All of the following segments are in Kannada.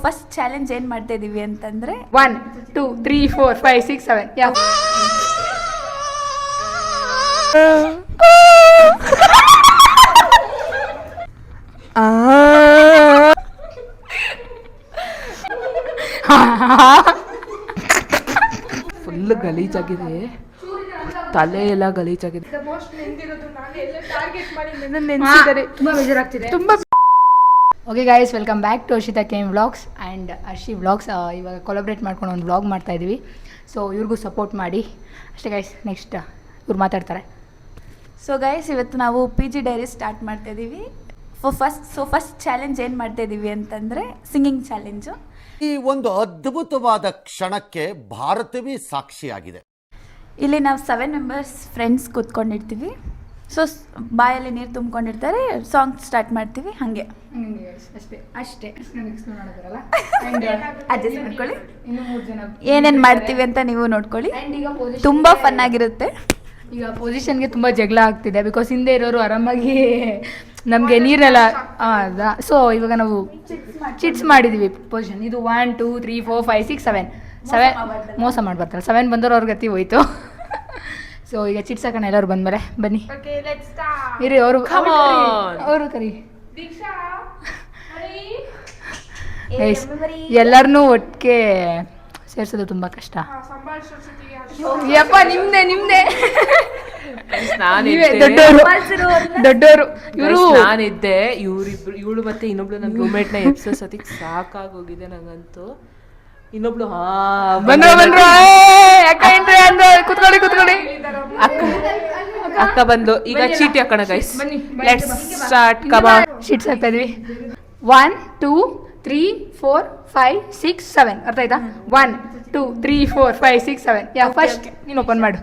ಫಸ್ಟ್ ಚಾಲೆಂಜ್ ಏನು ಮಾಡ್ತಾ ಇದೀವಿ ಅಂತಂದ್ರೆ 1 2 3 4 5 6 7 ಯಾ ಫುಲ್ ಗಲೀಜಾಗಿದೆ, ತಲೆ ಎಲ್ಲ ಗಲೀಜಾಗಿದೆ. ತುಂಬಾ ಬೇಜಾರಾಗ್ತಿದೆ. Okay guys, welcome back to Arshita KM vlogs and Arshi vlogs. ಇವಾಗ ಕೊಲಾಬ್ರೇಟ್ ಮಾಡ್ಕೊಂಡು ಒಂದು ವ್ಲಾಗ್ ಮಾಡ್ತಾಯಿದ್ದೀವಿ. ಸೊ ಇವ್ರಿಗೂ ಸಪೋರ್ಟ್ ಮಾಡಿ ಅಷ್ಟೇ ಗೈಸ್. ನೆಕ್ಸ್ಟ್ ಇವ್ರು ಮಾತಾಡ್ತಾರೆ. ಸೊ ಗೈಸ್, ಇವತ್ತು ನಾವು PG ಡೈರಿ ಸ್ಟಾರ್ಟ್ ಮಾಡ್ತಾ ಇದ್ದೀವಿ. ಫಸ್ಟ್ ಚಾಲೆಂಜ್ ಏನು ಮಾಡ್ತಾ ಇದ್ದೀವಿ ಅಂತಂದರೆ ಸಿಂಗಿಂಗ್ ಚಾಲೆಂಜು. ಈ ಒಂದು ಅದ್ಭುತವಾದ ಕ್ಷಣಕ್ಕೆ ಭಾರತವೇ ಸಾಕ್ಷಿಯಾಗಿದೆ. ಇಲ್ಲಿ ನಾವು 7 ಮೆಂಬರ್ಸ್ ಫ್ರೆಂಡ್ಸ್ ಕೂತ್ಕೊಂಡಿರ್ತೀವಿ. ಸೊ ಬಾಯಲ್ಲಿ ನೀರು ತುಂಬ್ಕೊಂಡಿರ್ತಾರೆ, ಸಾಂಗ್ ಸ್ಟಾರ್ಟ್ ಮಾಡ್ತೀವಿ. ಹಾಗೆ ಅಷ್ಟೇ ಅಡ್ಜಸ್ಟ್ ಮಾಡ್ಕೊಳ್ಳಿ. ಇನ್ನು 3 ಜನ ಏನೇನು ಮಾಡ್ತೀವಿ ಅಂತ ನೀವು ನೋಡ್ಕೊಳ್ಳಿ. ತುಂಬ ಫನ್ ಆಗಿರುತ್ತೆ. ಈಗ ಪೊಸಿಷನ್ಗೆ ತುಂಬ ಜಗಳ ಆಗ್ತಿದೆ, ಬಿಕಾಸ್ ಹಿಂದೆ ಇರೋರು ಆರಾಮಾಗಿ ನಮಗೆ ನೀರೆಲ್ಲ ಸೊ ಇವಾಗ ನಾವು ಚಿಟ್ಸ್ ಮಾಡಿದ್ದೀವಿ ಪೊಸಿಷನ್. ಇದು 1 2 3 4 5 6 7 ಮೋಸ ಮಾಡ್ಬಾರ್ದಲ್ಲ. 7 ಬಂದವರು ಅವ್ರ ಗತಿ ಹೋಯ್ತು. ಸೊ ಈಗ ಚಿಟ್ಸ್ ಹಾಕೋಣ ಎಲ್ಲರೂ ಬಂದ್ಮೇಲೆ. ಬನ್ನಿ ಇರಿ, ಅವರು ಕರಿ ಎಲ್ಲರನ್ನೂ ಒಟ್ಟಿಗೆ ಸೇರಿಸೋದು ತುಂಬ ಕಷ್ಟ. ಯಪ್ಪ ನಿಮ್ದೆ ದೊಡ್ಡವರು ಇವರು. ನಾನಿದ್ದೆ, ಇವಳು ಮತ್ತೆ ಇನ್ನೊಬ್ಳು ನನ್ನ ರೂಮ್ಮೇಟ್ನ ಎಪ್ಸೋಸತಿಗೆ ಸಾಕಾಗೋಗಿದೆ ನಂಗಂತೂ. ಇನ್ನೊಬ್ಳು ಬಂದ್ರು ಕುತ್ಕೊಳ್ಳಿ ಅಕ್ಕ ಬಂದು ಈಗ ಚೀಟಿ ಹಾಕೋಣ guys. Let's start. Come on. Sheets ಹಾಕ್ತಾ ಇದ್ವಿ. 1 2 3 4 5 6 7 ಅರ್ಥ ಆಯ್ತಾ? 1 2 3 4 5 6 7 ಯಾ ಫಸ್ಟ್ ನೀನು ಓಪನ್ ಮಾಡು.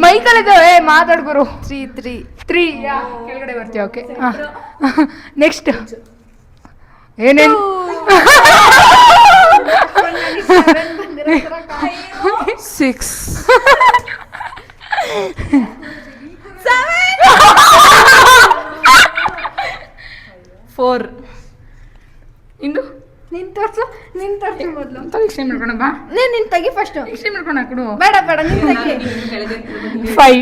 ಮೈಕಲ್ಲಿದ್ದಾವೆ ಮಾತಾಡ್ಬರು. 3 ಯಾ ಕೆಳಗಡೆ ಬರ್ತೀವಿ. ಓಕೆ, ನೆಕ್ಸ್ಟ್ ಏನೇನು 6 4 ಇಂದು ನಿನ್ ತೋರ್ಸು ಮೊದಲು ಎಕ್ಸ್ಟ್ರೀಮ್ ಮಾಡ್ಕೋಣ. ಬಾ ನಿನ್ ತೆಗಿ ಫಸ್ಟ್. ಎಕ್ಸ್ಟ್ರೀಮ್ ಮಾಡ್ಕೋಣ ಕೊಡು. ಬೇಡ ನಿನ್ ತೆಗಿ. 5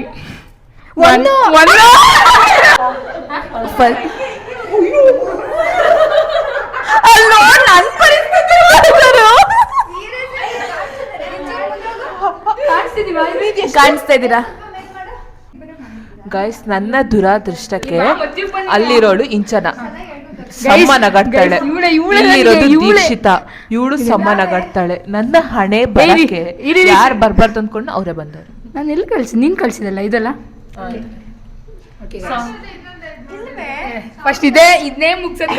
1 ಅಲ್ಲೋ, ನನ್ನ ಪರಿಸ್ಥಿತಿ ಕಾಣಿಸ್ತಾ ಇದ್ದೀರಾ ಗೈಸ್? ನನ್ನ ದುರಾದೃಷ್ಟಕ್ಕೆ ಅಲ್ಲಿರೋಳು ಇಂಚನ ಸಮ್ಮ ನಗಾಡ್ತಾಳೆ, ಇಲ್ಲಿರೋದು ದೀಕ್ಷಿತಾ, ಇವಳು ಸಮ್ಮ ನಗಾಡ್ತಾಳೆ. ನನ್ನ ಹಣೆ ಬರಕ್ಕೆ ಯಾರು ಬರ್ಬಾರ್ದು ಅಂದ್ಕೊಂಡು ಅವರೇ ಬಂದವರು. ನಾನು ಎಲ್ಲಿ ನೀನ್ ಕಳ್ಸಿದಲ್ಲ ಇದೆಲ್ಲ. ಫಸ್ಟ್ ಇದನ್ನೇ ಮುಗ್ಸೋದು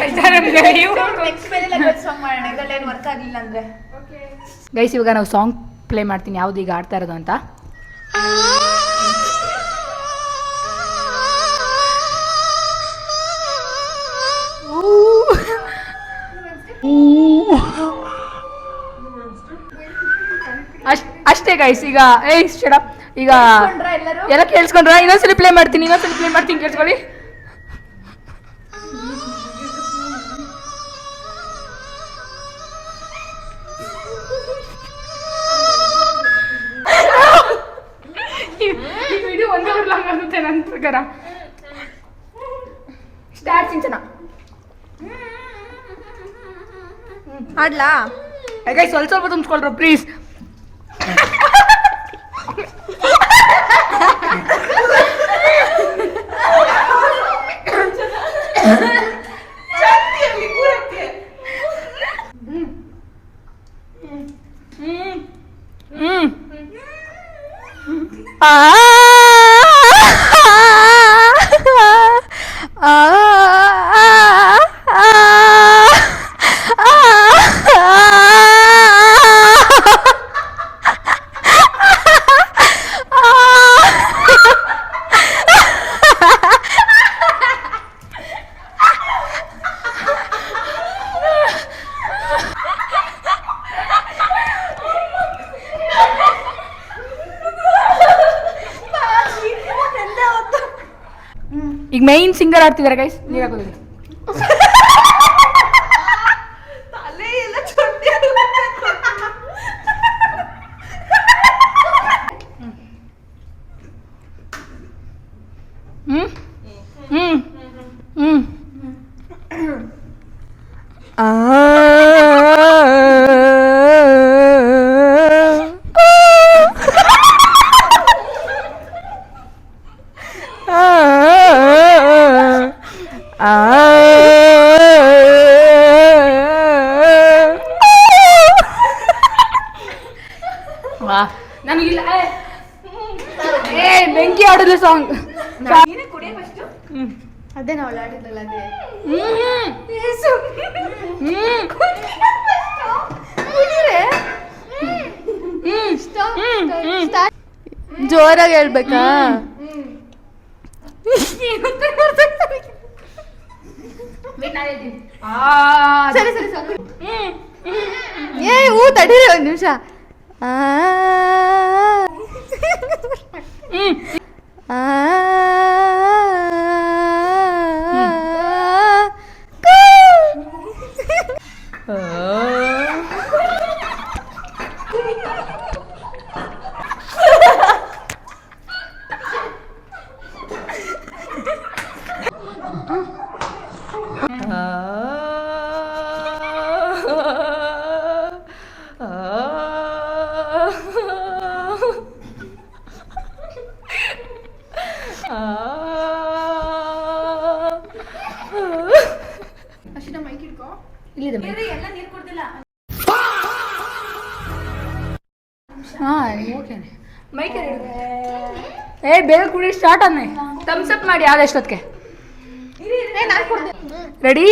ಗೈಸ್. ಇವಾಗ ನಾವು ಸಾಂಗ್ ಪ್ಲೇ ಮಾಡ್ತೀನಿ, ಯಾವ್ದು ಈಗ ಆಡ್ತಾ ಇರೋದು ಅಂತ. ಅಷ್ಟೇ ಗೈಸ್. ಈಗ ಶಡಪ್. ಈಗ ಎಲ್ಲ ಕೇಳಿಸ್ಕೊಂಡ್ರ? ಇನ್ನೊಂದ್ಸಲಿ ಪ್ಲೇ ಮಾಡ್ತೀನಿ ಕೇಳಿಸ್ಕೊಳ್ಳಿ. ಈ ವಿಡಿಯೋ 1 ಅವರ್ ಲಾಂಗ್ ಆಗುತ್ತೆ ನನ್ನ ಪ್ರಕಾರ. ಸ್ಟಾರ್ಟ್ ಸಿಂಚನ ಆಡ್ಲಾ ಗೈಸ್? ಸ್ವಲ್ಪ ತುಂಬಿಸ್ಕೊಳ್ರು ಪ್ಲೀಸ್. ಈಗ ಮೈನ್ ಸಿಂಗರ್ ಆಡ್ತಿದ್ದಾರೆ ಗೈಸ್. ನೀರು ಹಾಕೋದು ನನಗಿಲ್ಲ ಬೆಂಕಿ ಆಡೋದು ಸಾಂಗ್. ಅದೇ ನಾವು ಆಡಿದ್ರಲ್ಲ ಅದೇ. ಜೋರಾಗಿ ಹೇಳ್ಬೇಕಾ? ಸರಿ ಸರಿ ಸಾಕು. ಹೂ ತಡೀರಿ ಒಂದು ನಿಮಿಷ. ಬೇಗ ಕುಡಿ ಸ್ಟಾರ್ಟ್ ಅನ್ನೆ. ಥಮ್ಸ್ ಅಪ್ ಮಾಡಿ ಆದಷ್ಟೊತ್ತಿಗೆ. ರೆಡಿ?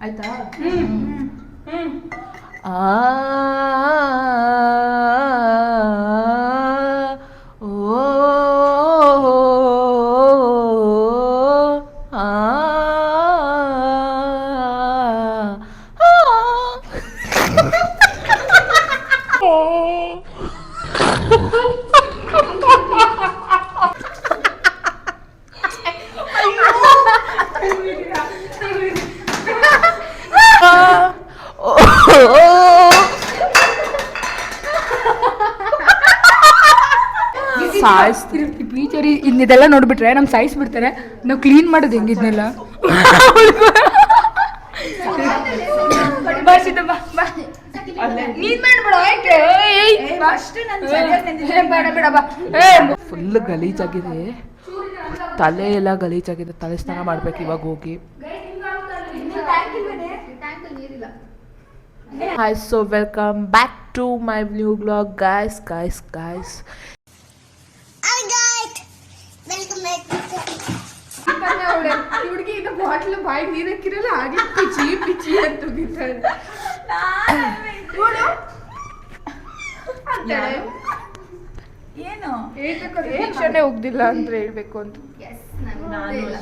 ಆಯ್ತಾ? ಟೀಚರಿ ಇದನ್ನೆಲ್ಲ ನೋಡ್ಬಿಟ್ರೆ ನಮ್ ಸಾಯಿಸ್ಬಿಡ್ತಾರೆ. ನಾವು ಕ್ಲೀನ್ ಮಾಡೋದು ಹೆಂಗಿದ್ನೆಲ್ಲ. ಫುಲ್ ಗಲೀಜಾಗಿದೆ, ತಲೆ ಎಲ್ಲ ಗಲೀಜಾಗಿದೆ. ತಲೆ ಸ್ನಾನ ಮಾಡ್ಬೇಕು ಇವಾಗ ಹೋಗಿ. Hi, so welcome back to my new vlog, guys. ಹುಡುಗಿ ಇದು ಬಾಟ್ಲು ಬಾಯಿ ನೀರು ಹಾಕಿರಲ್ಲ ಹಾಗೆ ಪಿಚಿ ಪಿಚಿ ಅಂತ ಹೋಗಿರ್ತಾರೆ. ಏನು ಶಿಕ್ಷಣ ಹೋಗ್ದಿಲ್ಲ ಅಂದ್ರೆ ಹೇಳ್ಬೇಕು ಅಂತ.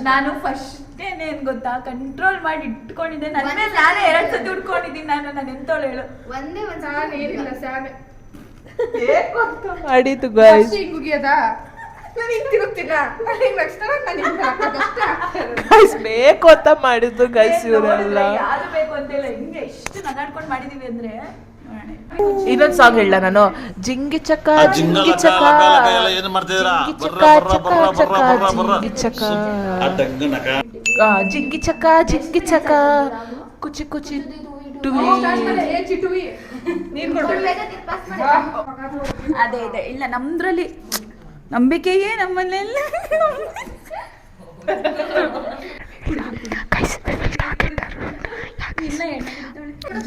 ನಾನು ಫಸ್ಟ್ ಏನ್ ಗೊತ್ತಾ, ಕಂಟ್ರೋಲ್ ಮಾಡಿ ಇಟ್ಕೊಂಡಿದ್ದೆ. ನನ್ನ ಮೇಲೆ ನಾನೇ 2 ಸತಿ ಉಟ್ಕೊಂಡಿದ್ದೀನಿ. ನಾನು ಎಂತೋಳು ಹೇಳು, ಒಂದೇ ಒಂದು ಸಾಲ ಏನಿಲ್ಲ ಸಾಲೆ ಮಾಡಿದ್ದು guys. ಹಿಂಗ್ ಮುಗಿಯದ ನಾನು ಹಿಂಗ್ ತಿರುಗ್ತೀನ ನೆಕ್ಸ್ಟ್ ನಾನು ಹಿಂಗ್ ಕಷ್ಟ guys ಬೇಕು ಅಂತ ಮಾಡಿದ್ದು guys ಇವರೆಲ್ಲ. ಯಾರು ಬೇಕು ಅಂತ ಇಲ್ಲ, ಹಿಂಗೆ ಎಷ್ಟು ನಗಾಡ್ಕೊಂಡು ಮಾಡಿದೀವಿ ಅಂದ್ರೆ. ಇನ್ನೊಂದು ಸಾಂಗ್ ಹೇಳ ನಾನು. ಜಿಂಗಿ ಚಕ ಜಿಂಗಿ ಚಕ ಏನು ಮಾಡ್ತಿದ್ದೀರಾ? ಜಿಂಗಿ ಚಕ ಜಿಂಗಿ ಚಕ ಜಿಂಗಿ ಚಕ ಕುಚಿ ಕುಚಿ ಟುವಿ. ಅದೇ ಇದೆ ಇಲ್ಲ ನಮ್ದ್ರಲ್ಲಿ ನಂಬಿಕೆಯೇ ನಮ್ಮಲ್ಲೆಲ್ಲ.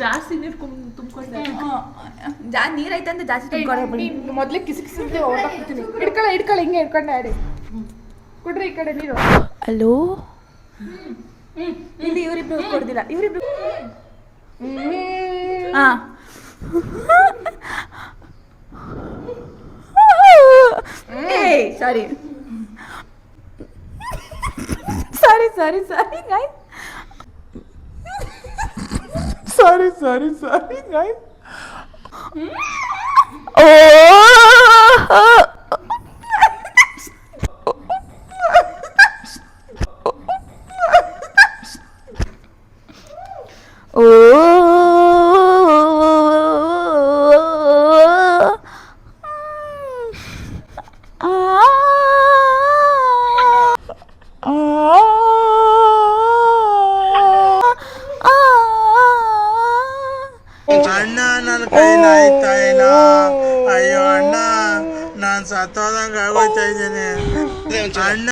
ಜಾಸ್ತಿ ನೀರು ತುಂಬ್ಕೊಂಡೆ. ನೀರೈತೆ ಅಂತ ಜಾಸ್ತಿ ತುಂಬ್ಕೊಂಡ್ಬಿಡಿ. ಮೊದ್ಲೇ ಕಿಸಿ ಕಿಸಿ ಹೊರಟಾಕ್ಬಿಡ್ತೀನಿ. ಹಿಡ್ಕೊಳ್ಳ ಹಿಂಗೆ ಹಿಡ್ಕೊಂಡೆ ಆಡಿ ಕೊಡ್ರಿ ಈ ಕಡೆ ನೀರು. ಹಲೋ, ಇಲ್ಲಿ ಇವರಿಬ್ರು ಕೊಡ್ದಿಲ್ಲ. ಇವರಿಬ್ರು ಸಾರಿ ಸಾರಿ ಸಾರಿ ಸಾರಿ ಗಾಯ್ಸ್. ಸಾರಿ ಸಾರಿ ಸಾರಿ ಗೈಸ್. ಅಣ್ಣ ನನ್ನ ಕೈಲಾಯ್ತಾ ಇಲ್ಲ. ಅಯ್ಯೋ ಅಣ್ಣ, ನಾನು ಸತ್ತೋದಂಗ ಆಗೋಯ್ತಾ ಇದ್ದೀನಿ ಅಣ್ಣ.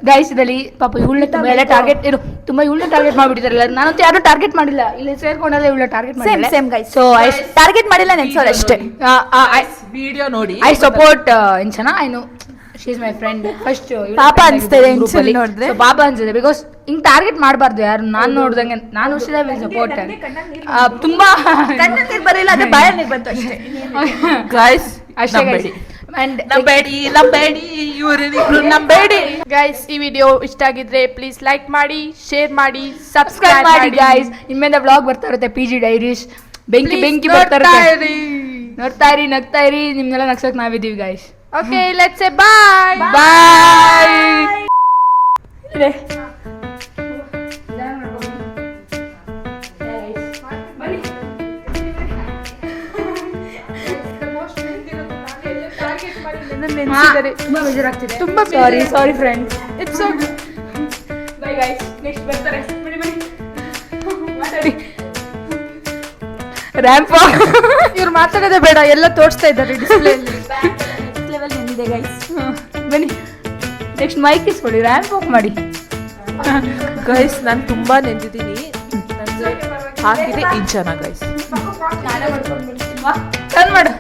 ಗೈಸ್ ಇದರಲ್ಲಿ ಪಾಪ ಇವಳನ್ನ ತುಂಬ ಎಲ್ಲ ಟಾರ್ಗೆಟ್ ತುಂಬ ಇವಳನ್ನ ಟಾರ್ಗೆಟ್ ಮಾಡ್ಬಿಟ್ಟಿದಾರಲ್ಲ. ನಾನಂತೂ ಯಾರು ಟಾರ್ಗೆಟ್ ಮಾಡಿಲ್ಲ, ಇಲ್ಲಿ ಸೇರ್ಕೊಂಡಲ್ಲ ಇವಳ ಟಾರ್ಗೆಟ್ ಸೇಮ್ ಮಾಡಿಲ್ಲ. Same guys. ಸೊ ಟಾರ್ಗೆಟ್ ಮಾಡಿಲ್ಲ ನೆನ್ಸೋರು ಅಷ್ಟೇ. ವಿಡಿಯೋ ನೋಡಿ I support Inchana. I know she is my friend. First ಪಾಪ ಅನ್ಸ್ತಿದೆ ಇಂಚನ್ ನೋಡಿದ್ರೆ. ಪಾಪ ಅನ್ಸಿದೆ ಬಿಕಾಸ್ ಹಿಂಗ್ ಟಾರ್ಗೆಟ್ ಮಾಡಬಾರ್ದು ಯಾರು. ನಾನು ನೋಡ್ದಂಗೆ ನಾನು ಅಷ್ಟೇ ವಿಲ್ ಸಪೋರ್ಟ್. ತುಂಬಾ ಕಣ್ಣಲ್ಲಿ ನೀರು ಬರಲಿಲ್ಲ, ಅದೇ ಬಾಯಲ್ಲಿ ನೀರು ಬಂತು ಅಷ್ಟೇ. ಗೈಸ್ ಅಷ್ಟೇ ನಂಬೇಡಿ ಅಂಡ್ ನಂಬೇಡಿ ನಂಬೇಡಿ ಇವರಿಬ್ರು ನಂಬೇಡಿ. ಗೈಸ್ ಈ ವಿಡಿಯೋ ಇಷ್ಟ ಆಗಿದ್ರೆ ಪ್ಲೀಸ್ ಲೈಕ್ ಮಾಡಿ, ಶೇರ್ ಮಾಡಿ, ಸಬ್ಸ್ಕ್ರೈಬ್ ಮಾಡಿ ಗೈಸ್. ಇನ್ಮೇಲೆ ವ್ಲಾಗ್ ಬರ್ತಾ ಇರುತ್ತೆ PG ಡೈರೀಸ್. ಬೆಂಕಿ ಬೆಂಕಿ ಬರ್ತಾ ಇರುತ್ತೆ. ನೋಡ್ತಾ ಇರಿ, ನಗ್ತಾ ಇರಿ. ನಿಮ್ನೆಲ್ಲ ನಗ್ಸಕ್ ನಾವಿದ್ದೀವಿ ಗೈಸ್. ಓಕೆ ಲೆಟ್ಸ್ ಸೇ ಬಾಯ್. ಬಾಯ್. ತುಂಬಾ ಬೇಜಾರಾಗ್ತಿದೆ. ತುಂಬಾ sorry friends. It's okay. Bye guys. Next ಬರ್ತಾರೆ. ಬನ್ನಿ ಬನ್ನಿ ಮಾತಾಡಿ. ರ್ಯಾಂಪ್ ಇವ್ರು ಮಾತಾಡೋದೇ ಬೇಡ, ಎಲ್ಲ ತೋರಿಸ್ತಾ ಇದ್ದಾರೆ ಡಿಸ್ಪ್ಲೇ ಅಲ್ಲಿ. ಲೆವೆಲ್ ಬಂದಿದೆ ಗೈಸ್. ಬನ್ನಿ ನೆಕ್ಸ್ಟ್ ಮೈಕ್ ಇಸ್ಕೊಳ್ಳಿ, ರ್ಯಾಂಪ್ ವಾಕ್ ಮಾಡಿ. ಗೈಸ್ ನಾನು ತುಂಬಾ ನೆಂದಿದ್ದೀನಿ. ನನಗೆ ಹಾಕಿದೆ ಇಂಚನ ಗೈಸ್. ಟರ್ನ್ ಮಾಡು.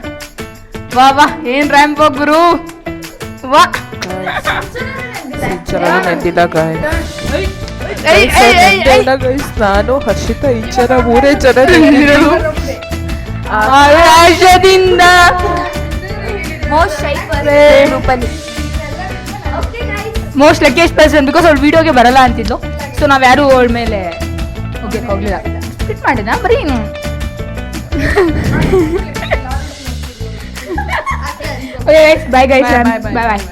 ವಾ ವಾ ಏನ್ ರ್ಯಾಂಪ್ ವಾಕ್ ಗುರು. ವಾ ಇಂಚನ ನೆಂದಿಲ್ಲ ಗೈಸ್. ಗೈಸ್ ನಾನು ಹರ್ಷಿತಾ ಇಂಚನ 3 ಜನ ನೆಂದಿರೋದು. ಆಕಾಶದಿಂದ ಮೋಸ್ಟ್ ಶೈ ಗ್ರೂಪಲ್ಲಿ. ಮೋಸ್ಟ್ ಲಕ್ಕೇಸ್ಟ್ ಪರ್ಸನ್ ಬಿಕಾಸ್ ಅವಳು ವಿಡಿಯೋಗೆ ಬರಲ್ಲ ಅಂತಿದ್ಲು. ಸೊ ನಾವ್ ಯಾರು ಅವಳ ಮೇಲೆ ಹೋಗ್ಲಿಲ್ಲ. ಫಿಟ್ ಮಾಡಿದ ಬರೀ ಬಾಯ್ ಗೈಸ್. ಬಾಯ್ ಬಾಯ್.